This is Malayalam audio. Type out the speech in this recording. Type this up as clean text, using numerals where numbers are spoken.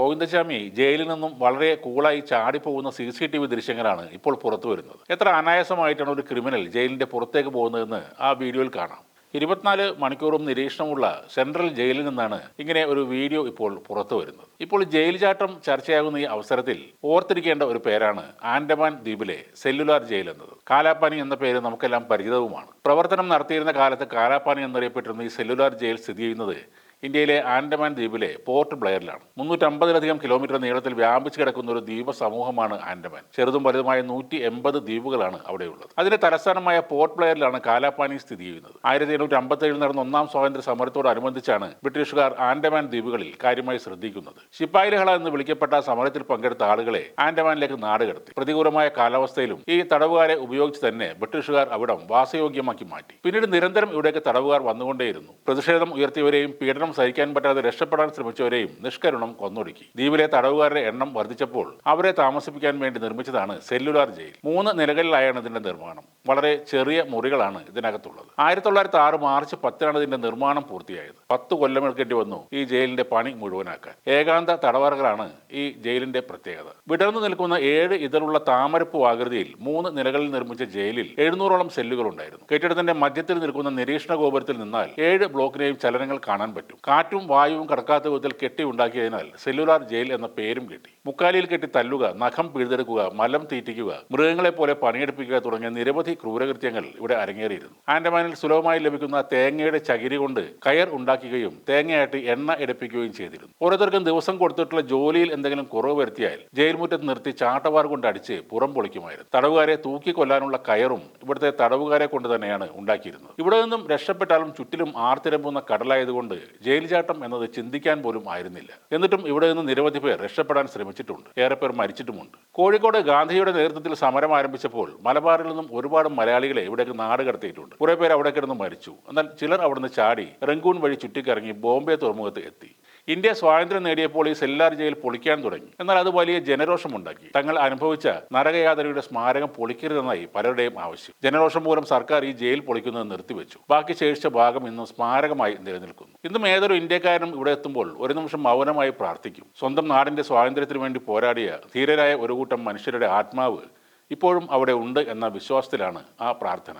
ഗോവിന്ദചാമി ജയിലിൽ നിന്നും വളരെ കൂളായി ചാടിപ്പോകുന്ന CCTV ദൃശ്യങ്ങളാണ് ഇപ്പോൾ പുറത്തു വരുന്നത്. എത്ര അനായാസമായിട്ടാണ് ഒരു ക്രിമിനൽ ജയിലിന്റെ പുറത്തേക്ക് പോകുന്നതെന്ന് ആ വീഡിയോയിൽ കാണാം. 24 മണിക്കൂറും നിരീക്ഷണമുള്ള സെൻട്രൽ ജയിലിൽ നിന്നാണ് ഇങ്ങനെ ഒരു വീഡിയോ ഇപ്പോൾ പുറത്തു വരുന്നത്. ഇപ്പോൾ ജയിൽ ചാട്ടം ചർച്ചയാകുന്ന ഈ അവസരത്തിൽ ഓർത്തിരിക്കേണ്ട ഒരു പേരാണ് ആൻഡമാൻ ദ്വീപിലെ സെല്ലുലാർ ജയിൽ എന്നത്. കാലാപാനി എന്ന പേര് നമുക്കെല്ലാം പരിചിതവുമാണ്. പ്രവർത്തനം നടത്തിയിരുന്ന കാലത്ത് കാലാപാനി എന്നറിയപ്പെട്ടിരുന്ന ഈ സെല്ലുലാർ ജയിൽ സ്ഥിതി ചെയ്യുന്നത് ഇന്ത്യയിലെ ആൻഡമാൻ ദ്വീപിലെ പോർട്ട് ബ്ലെയറിലാണ്. 350-ലധികം കിലോമീറ്റർ നീളത്തിൽ വ്യാപിച്ചു കിടക്കുന്ന ഒരു ദ്വീപ സമൂഹമാണ് ആൻഡമാൻ. ചെറുതും വലുതുമായ 180 ദ്വീപുകളാണ് അവിടെയുള്ളത്. അതിന്റെ തലസ്ഥാനമായ പോർട്ട് ബ്ലെയറിലാണ് കാലാപാനി സ്ഥിതി ചെയ്യുന്നത്. 1757 നടന്ന ഒന്നാം സ്വാതന്ത്ര്യ സമരത്തോടനുബന്ധിച്ചാണ് ബ്രിട്ടീഷുകാർ ആൻഡമാൻ ദ്വീപുകളിൽ കാര്യമായി ശ്രദ്ധിക്കുന്നത്. ശിപ്പായി ലഹള എന്ന് വിളിക്കപ്പെട്ട സമരത്തിൽ പങ്കെടുത്ത ആളുകളെ ആൻഡമാനിലേക്ക് നാടുകടത്തി. പ്രതികൂലമായ കാലാവസ്ഥയിലും ഈ തടവുകാരെ ഉപയോഗിച്ച് തന്നെ ബ്രിട്ടീഷുകാർ അവിടം വാസയോഗ്യമാക്കി മാറ്റി. പിന്നീട് നിരന്തരം ഇവിടേക്ക് തടവുകാർ വന്നുകൊണ്ടേയിരുന്നു. പ്രതിഷേധം ഉയർത്തിയവരെയും പീഡനം സഹിക്കാൻ പറ്റാതെ രക്ഷപ്പെടാൻ ശ്രമിച്ചവരെയും നിഷ്കരുണം കൊന്നൊടുക്കി. ദ്വീപിലെ തടവുകാരുടെ എണ്ണം വർദ്ധിച്ചപ്പോൾ അവരെ താമസിപ്പിക്കാൻ വേണ്ടി നിർമ്മിച്ചതാണ് സെല്ലുലാർ ജയിൽ. 3 നിലകളിലായാണ് ഇതിന്റെ നിർമ്മാണം. വളരെ ചെറിയ മുറികളാണ് ഇതിനകത്തുള്ളത്. 1906 മാർച്ച് 10 ഇതിന്റെ നിർമ്മാണം പൂർത്തിയായത്. 10 കൊല്ലമെടുക്കേണ്ടി വന്നു ഈ ജയിലിന്റെ പണി മുഴുവനാക്കാൻ. ഏകാന്ത തടവറകളാണ് ഈ ജയിലിന്റെ പ്രത്യേകത. വിടർന്നു നിൽക്കുന്ന 7 ഇതളുള്ള താമരപ്പൂ ആകൃതിയിൽ 3 നിലകളിൽ നിർമ്മിച്ച ജയിലിൽ 700ഓളം സെല്ലുകൾ ഉണ്ടായിരുന്നു. കെട്ടിടത്തിന്റെ മധ്യത്തിൽ നിൽക്കുന്ന നിരീക്ഷണ ഗോപുരത്തിൽ നിന്നാൽ 7 ബ്ലോക്കിനെയും ചലനങ്ങൾ കാണാൻ പറ്റും. കാറ്റും വായുവും കടക്കാത്ത വിധത്തിൽ കെട്ടി ഉണ്ടാക്കിയതിനാൽ സെല്ലുലാർ ജയിൽ എന്ന പേരും കിട്ടി. മുക്കാലിയിൽ കെട്ടി തല്ലുക, നഖം പിഴുതെടുക്കുക, മലം തീറ്റിക്കുക, മൃഗങ്ങളെ പോലെ പണിയെടുപ്പിക്കുക തുടങ്ങിയ നിരവധി ക്രൂരകൃത്യങ്ങൾ ഇവിടെ അരങ്ങേറിയിരുന്നു. ആൻഡമാനിൽ സുലഭമായി ലഭിക്കുന്ന തേങ്ങയുടെ ചകിരി കൊണ്ട് കയർ ഉണ്ടാക്കുകയും തേങ്ങയായിട്ട് എണ്ണ എടുപ്പിക്കുകയും ചെയ്തിരുന്നു. ഓരോരുത്തർക്കും ദിവസം കൊടുത്തിട്ടുള്ള ജോലിയിൽ എന്തെങ്കിലും കുറവ് വരുത്തിയാൽ ജയിൽ മുറ്റത്ത് നിർത്തി ചാട്ടവാർ കൊണ്ട് അടിച്ച് പുറം പൊളിക്കുമായിരുന്നു. തടവുകാരെ തൂക്കിക്കൊല്ലാനുള്ള കയറും ഇവിടുത്തെ തടവുകാരെ കൊണ്ട് തന്നെയാണ് ഉണ്ടാക്കിയിരുന്നത്. ഇവിടെ നിന്നും രക്ഷപ്പെട്ടാലും ചുറ്റിലും ആർത്തിരമ്പുന്ന കടലായതുകൊണ്ട് ജയിൽ ചാട്ടം എന്നത് ചിന്തിക്കാൻ പോലും ആയിരുന്നില്ല. എന്നിട്ടും ഇവിടെ നിന്ന് നിരവധി പേർ രക്ഷപ്പെടാൻ ശ്രമിച്ചിട്ടുണ്ട്. ഏറെ പേർ മരിച്ചിട്ടുമുണ്ട്. കോഴിക്കോട് ഗാന്ധിയുടെ നേതൃത്വത്തിൽ സമരം ആരംഭിച്ചപ്പോൾ മലബാറിൽ നിന്നും ഒരുപാട് മലയാളികളെ ഇവിടേക്ക് നാട് കടത്തിയിട്ടുണ്ട്. കുറെ പേർ അവിടെ കിടന്ന് മരിച്ചു. എന്നാൽ ചിലർ അവിടുന്ന് ചാടി റങ്കൂൺ വഴി ചുറ്റിക്കറങ്ങി ബോംബെ തുറമുഖത്ത് എത്തി. ഇന്ത്യ സ്വാതന്ത്ര്യം നേടിയപ്പോൾ ഈ സെല്ലുലാർ ജയിൽ പൊളിക്കാൻ തുടങ്ങി. എന്നാൽ അത് വലിയ ജനരോഷമുണ്ടാക്കി. തങ്ങൾ അനുഭവിച്ച നരകയാതനയുടെ സ്മാരകം പൊളിക്കരുതെന്നായി പലരുടെയും ആവശ്യം. ജനരോഷം മൂലം സർക്കാർ ഈ ജയിൽ പൊളിക്കുന്നത് നിർത്തിവെച്ചു. ബാക്കി ശേഷിച്ച ഭാഗം ഇന്നും സ്മാരകമായി നിലനിൽക്കുന്നു. ഇന്നും ഏതൊരു ഇന്ത്യക്കാരനും ഇവിടെ എത്തുമ്പോൾ ഒരു നിമിഷം മൗനമായി പ്രാർത്ഥിക്കും. സ്വന്തം നാടിന്റെ സ്വാതന്ത്ര്യത്തിന് വേണ്ടി പോരാടിയ ധീരരായ ഒരു കൂട്ടം മനുഷ്യരുടെ ആത്മാവ് ഇപ്പോഴും അവിടെ ഉണ്ട് എന്ന വിശ്വാസത്തിലാണ് ആ പ്രാർത്ഥന.